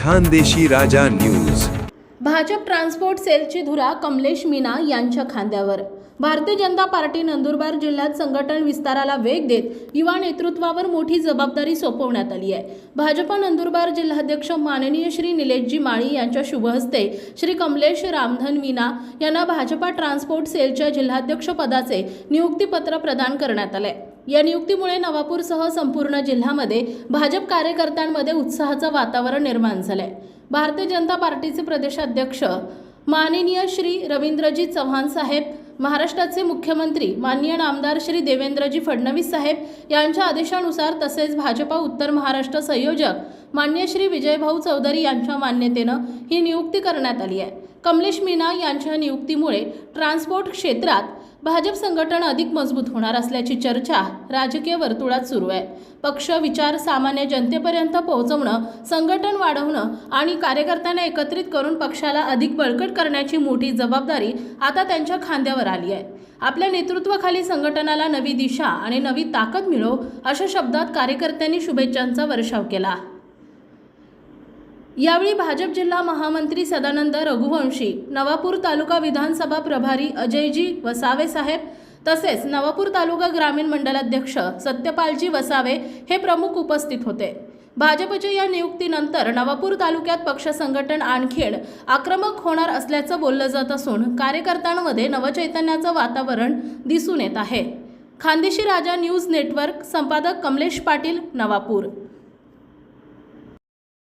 खानदेशी राजा news. Bhajap transport सेलची धुरा कमलेश मीना यांच्या खांद्यावर। भारतीय जनता पार्टी नंदुरबार जिल्ह्यात संघटन विस्ताराला वेग देत युवा नेतृत्वावर मोठी जबाबदारी सोपवण्यात आली आहे। भाजप नंदुरबार जिल्हाध्यक्ष माननीय श्री निलेशजी माळी यांच्या शुभ हस्ते श्री कमलेश रामधन मीना यांना भाजपा ट्रान्सपोर्ट सेलच्या जिल्हाध्यक्ष पदाचे नियुक्तीपत्र प्रदान करण्यात आले। या नियुक्तीमुळे नवापूरसह संपूर्ण जिल्ह्यामध्ये भाजप कार्यकर्त्यांमध्ये उत्साहाचं वातावरण निर्माण झाले। भारतीय जनता पार्टीचे प्रदेशाध्यक्ष माननीय श्री रवींद्रजी चव्हाण साहेब, महाराष्ट्राचे मुख्यमंत्री माननीय आमदार श्री देवेंद्रजी फडणवीस साहेब यांच्या आदेशानुसार तसेच भाजपा उत्तर महाराष्ट्र संयोजक माननीय श्री विजयभाऊ चौधरी यांच्या मान्यतेनं ही नियुक्ती करण्यात आली आहे। कमलेश मीना यांच्या नियुक्तीमुळे ट्रान्सपोर्ट क्षेत्रात भाजप संघटन अधिक मजबूत होणार असल्याची चर्चा राजकीय वर्तुळात सुरू आहे। पक्ष विचार सामान्य जनतेपर्यंत पोहोचवणं, संघटन वाढवणं आणि कार्यकर्त्यांना एकत्रित करून पक्षाला अधिक बळकट करण्याची मोठी जबाबदारी आता त्यांच्या खांद्यावर आली आहे। आपल्या नेतृत्वाखाली संघटनाला नवी दिशा आणि नवी ताकद मिळो अशा शब्दात कार्यकर्त्यांनी शुभेच्छांचा वर्षाव केला। यावेळी भाजप जिल्हा महामंत्री सदानंद रघुवंशी, नवापूर तालुका विधानसभा प्रभारी अजयजी वसावे साहेब तसेच नवापूर तालुका ग्रामीण मंडलाध्यक्ष सत्यपालजी वसावे हे प्रमुख उपस्थित होते। भाजपच्या या नियुक्तीनंतर नवापूर तालुक्यात पक्ष संघटन आणखीन आक्रमक होणार असल्याचं बोललं जात असून कार्यकर्त्यांमध्ये नवचैतन्याचं वातावरण दिसून येत आहे। खानदेशी राजा न्यूज नेटवर्क संपादक कमलेश पाटील, नवापूर।